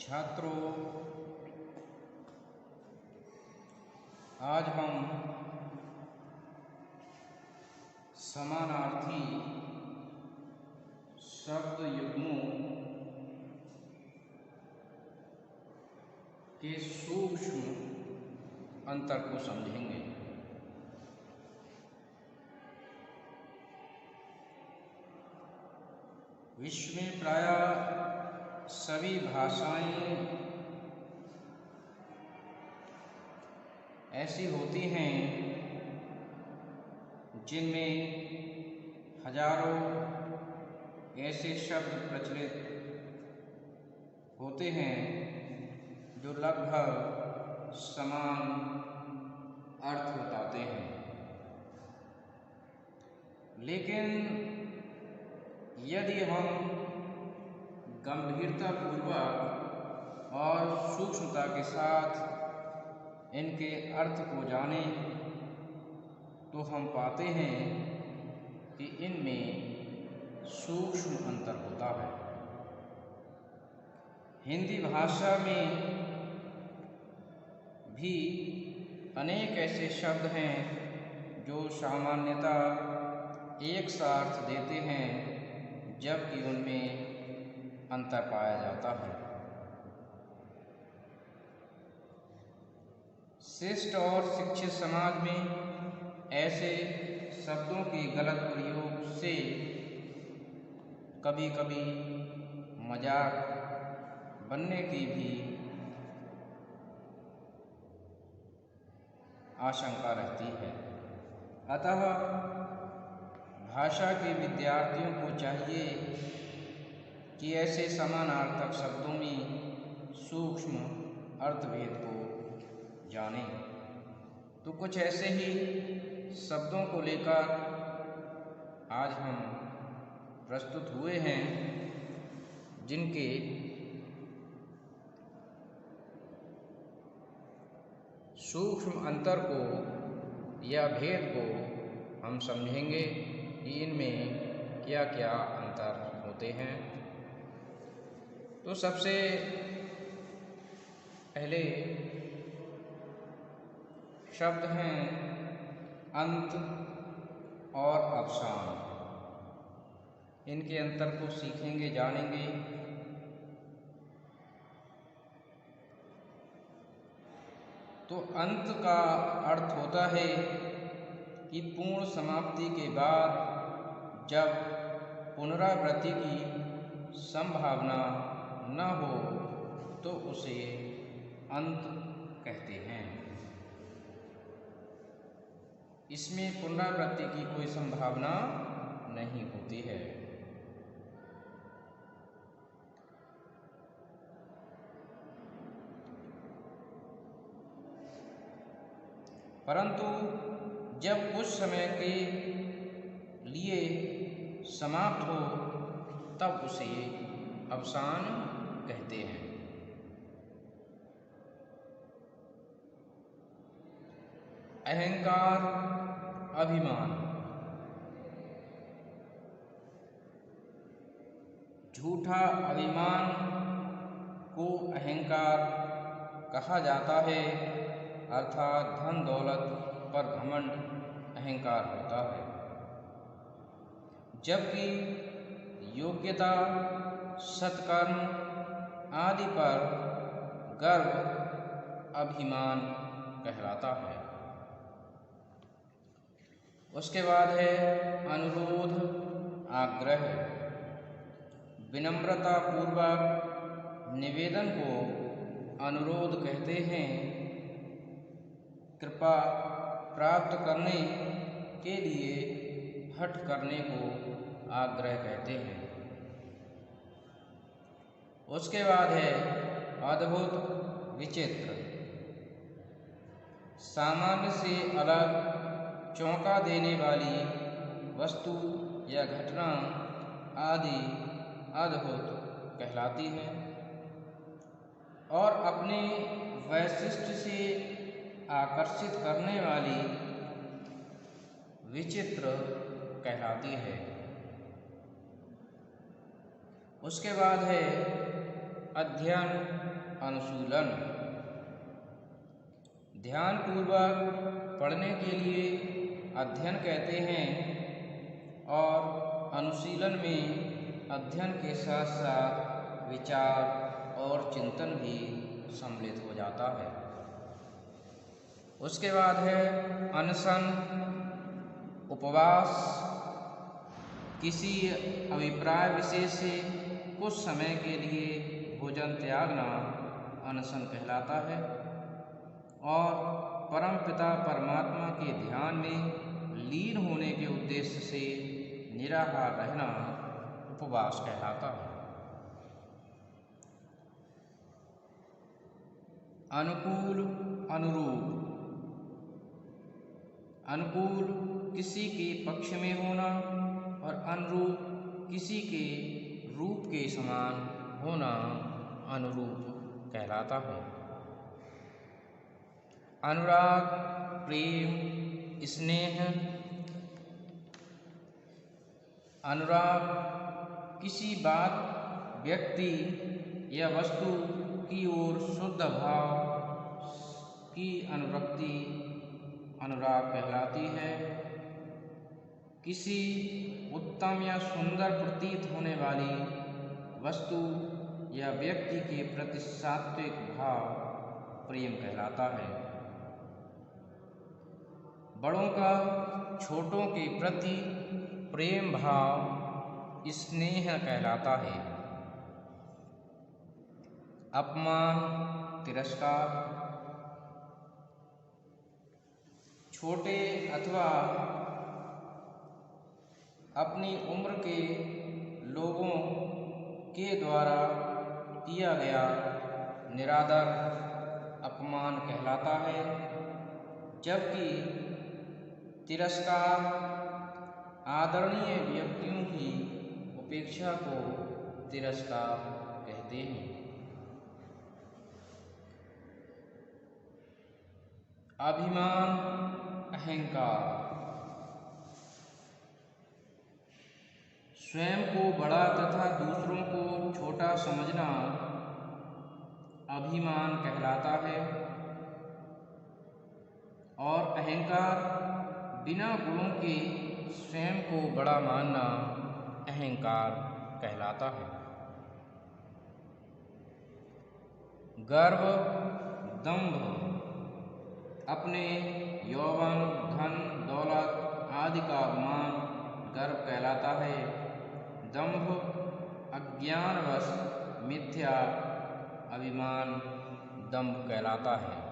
छात्रों, आज हम समानार्थी शब्द युग्मों के सूक्ष्म अंतर को समझेंगे। विश्व में प्रायः सभी भाषाएं ऐसी होती हैं जिनमें हजारों ऐसे शब्द प्रचलित होते हैं जो लगभग समान अर्थ बताते हैं, लेकिन यदि हम गंभीरतापूर्वक और सूक्ष्मता के साथ इनके अर्थ को जानें तो हम पाते हैं कि इनमें सूक्ष्म अंतर होता है। हिंदी भाषा में भी अनेक ऐसे शब्द हैं जो सामान्यतः एक सा अर्थ देते हैं, जबकि उनमें अंतर पाया जाता है। शिष्ट और शिक्षित समाज में ऐसे शब्दों के गलत प्रयोग से कभी कभी मजाक बनने की भी आशंका रहती है। अतः भाषा के विद्यार्थियों को चाहिए कि ऐसे समानार्थक शब्दों में सूक्ष्म अर्थभेद को जानें। तो कुछ ऐसे ही शब्दों को लेकर आज हम प्रस्तुत हुए हैं जिनके सूक्ष्म अंतर को या भेद को हम समझेंगे कि इनमें क्या क्या अंतर होते हैं। तो सबसे पहले शब्द हैं अंत और अवसान। इनके अंतर को सीखेंगे, जानेंगे। तो अंत का अर्थ होता है कि पूर्ण समाप्ति के बाद जब पुनरावृत्ति की संभावना न हो तो उसे अंत कहते हैं। इसमें पुनरावृत्ति की कोई संभावना नहीं होती है। परंतु जब कुछ समय के लिए समाप्त हो तब उसे अवसान कहते हैं। अहंकार, अभिमान। झूठा अभिमान को अहंकार कहा जाता है, अर्थात धन दौलत पर घमंड अहंकार होता है। जबकि योग्यता, सत्कर्म आदि पर गर्व अभिमान कहलाता है। उसके बाद है अनुरोध, आग्रह। विनम्रता पूर्वक निवेदन को अनुरोध कहते हैं। कृपा प्राप्त करने के लिए हठ करने को आग्रह कहते हैं। उसके बाद है अद्भुत, विचित्र। सामान्य से अलग, चौंका देने वाली वस्तु या घटना आदि अद्भुत कहलाती है और अपने वैशिष्ट्य से आकर्षित करने वाली विचित्र कहलाती है। उसके बाद है अध्ययन, अनुशीलन। ध्यान पूर्वक पढ़ने के लिए अध्ययन कहते हैं और अनुशीलन में अध्ययन के साथ साथ विचार और चिंतन भी सम्मिलित हो जाता है। उसके बाद है अनशन, उपवास। किसी अभिप्राय विशेष से कुछ समय के लिए भोजन त्यागना अनशन कहलाता है और परमपिता परमात्मा के ध्यान में लीन होने के उद्देश्य से निराहार रहना उपवास कहलाता है। अनुकूल, अनुरूप। अनुकूल किसी के पक्ष में होना और अनुरूप किसी के रूप के समान होना अनुरूप कहलाता है। अनुराग, प्रेम, स्नेह। अनुराग किसी बात, व्यक्ति या वस्तु की ओर शुद्ध भाव की अनुरक्ति अनुराग कहलाती है। किसी उत्तम या सुंदर प्रतीत होने वाली वस्तु या व्यक्ति के प्रति सात्विक भाव प्रेम कहलाता है। बड़ों का छोटों के प्रति प्रेम भाव स्नेह कहलाता है। अपमान, तिरस्कार। छोटे अथवा अपनी उम्र के लोगों के द्वारा किया गया निरादर अपमान कहलाता है, जबकि तिरस्कार आदरणीय व्यक्तियों की उपेक्षा को तिरस्कार कहते हैं। अभिमान, अहंकार। स्वयं को बड़ा तथा दूसरों को छोटा समझना अभिमान कहलाता है और अहंकार बिना गुणों के स्वयं को बड़ा मानना अहंकार कहलाता है। गर्व, दंभ। अपने यौवन, धन, दौलत आदि का अभिमान गर्व कहलाता है। दंभ अज्ञानवश मिथ्या अभिमान दंभ कहलाता है।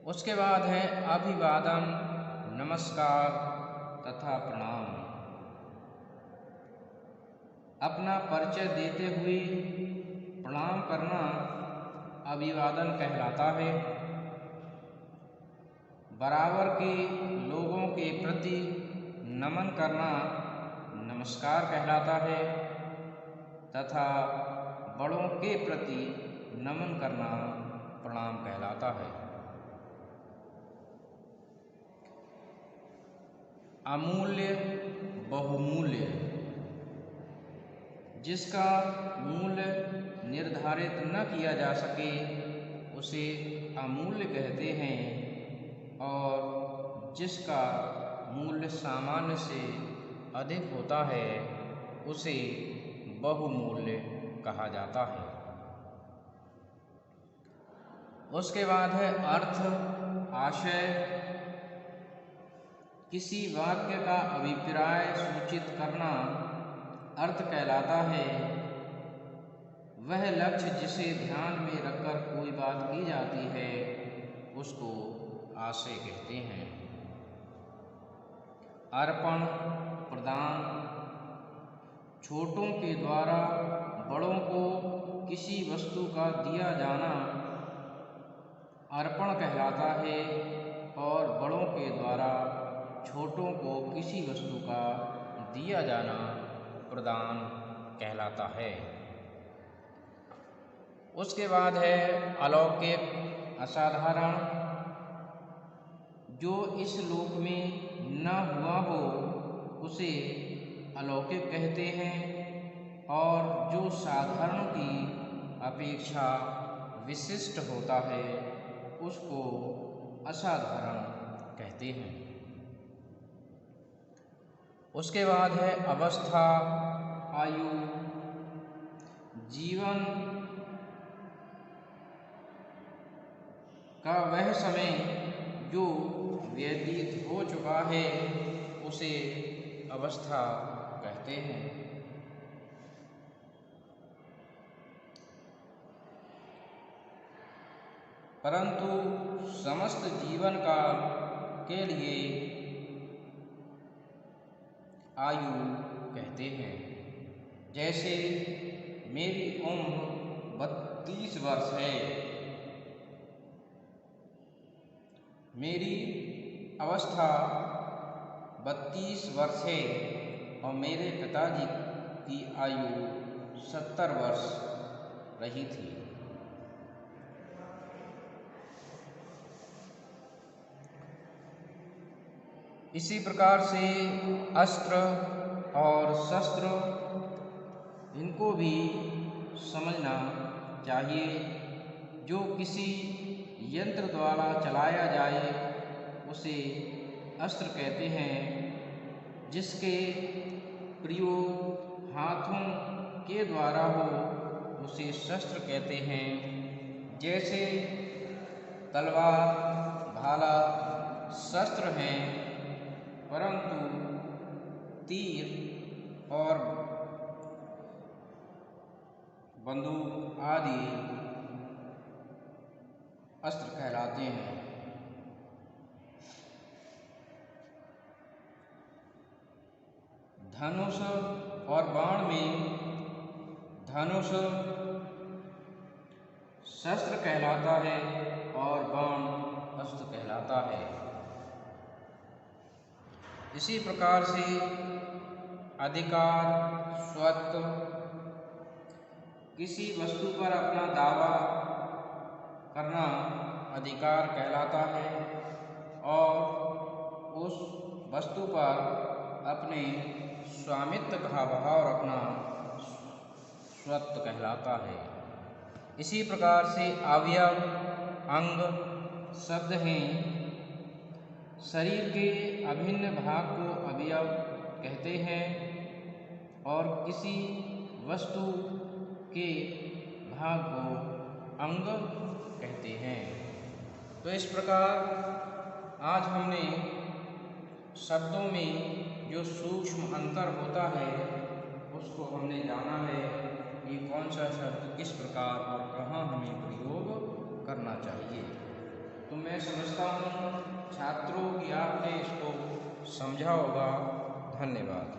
उसके बाद है अभिवादन, नमस्कार तथा प्रणाम। अपना परिचय देते हुए प्रणाम करना अभिवादन कहलाता है। बराबर के लोगों के प्रति नमन करना नमस्कार कहलाता है तथा बड़ों के प्रति नमन करना प्रणाम कहलाता है। अमूल्य, बहुमूल्य। जिसका मूल्य निर्धारित न किया जा सके उसे अमूल्य कहते हैं और जिसका मूल्य सामान्य से अधिक होता है उसे बहुमूल्य कहा जाता है। उसके बाद है अर्थ, आशय। किसी वाक्य का अभिप्राय सूचित करना अर्थ कहलाता है। वह लक्ष्य जिसे ध्यान में रखकर कोई बात की जाती है उसको आशय कहते हैं। अर्पण, प्रदान। छोटों के द्वारा बड़ों को किसी वस्तु का दिया जाना अर्पण कहलाता है और बड़ों के द्वारा छोटों को किसी वस्तु का दिया जाना प्रदान कहलाता है। उसके बाद है अलौकिक, असाधारण। जो इस लोक में न हुआ हो उसे अलौकिक कहते हैं और जो साधारण की अपेक्षा विशिष्ट होता है उसको असाधारण कहते हैं। उसके बाद है अवस्था, आयु। जीवन का वह समय जो व्यतीत हो चुका है उसे अवस्था कहते हैं। परंतु समस्त जीवन काल के लिए आयु कहते हैं। जैसे मेरी उम्र 32 वर्ष है, मेरी अवस्था 32 वर्ष है और मेरे पिताजी की आयु 70 वर्ष रही थी। इसी प्रकार से अस्त्र और शस्त्र इनको भी समझना चाहिए। जो किसी यंत्र द्वारा चलाया जाए उसे अस्त्र कहते हैं, जिसके प्रयोग हाथों के द्वारा हो उसे शस्त्र कहते हैं। जैसे तलवार, भाला शस्त्र हैं, परंतु तीर और बंदूक आदि अस्त्र कहलाते हैं। धनुष और बाण में धनुष शस्त्र कहलाता है और बाण अस्त्र कहलाता है। इसी प्रकार से अधिकार, स्वत्व, किसी वस्तु पर अपना दावा करना अधिकार कहलाता है और उस वस्तु पर अपने स्वामित्व का भाव रखना स्वत्व कहलाता है। इसी प्रकार से अवयव, अंग शब्द हैं। शरीर के अभिन्न भाग को अवयव कहते हैं और किसी वस्तु के भाग को अंग कहते हैं। तो इस प्रकार आज हमने शब्दों में जो सूक्ष्म अंतर होता है उसको हमने जाना है कि कौन सा शब्द किस प्रकार और कहाँ हमें प्रयोग करना चाहिए। तो मैं समझता हूँ छात्रों की आपने इसको समझा होगा। धन्यवाद।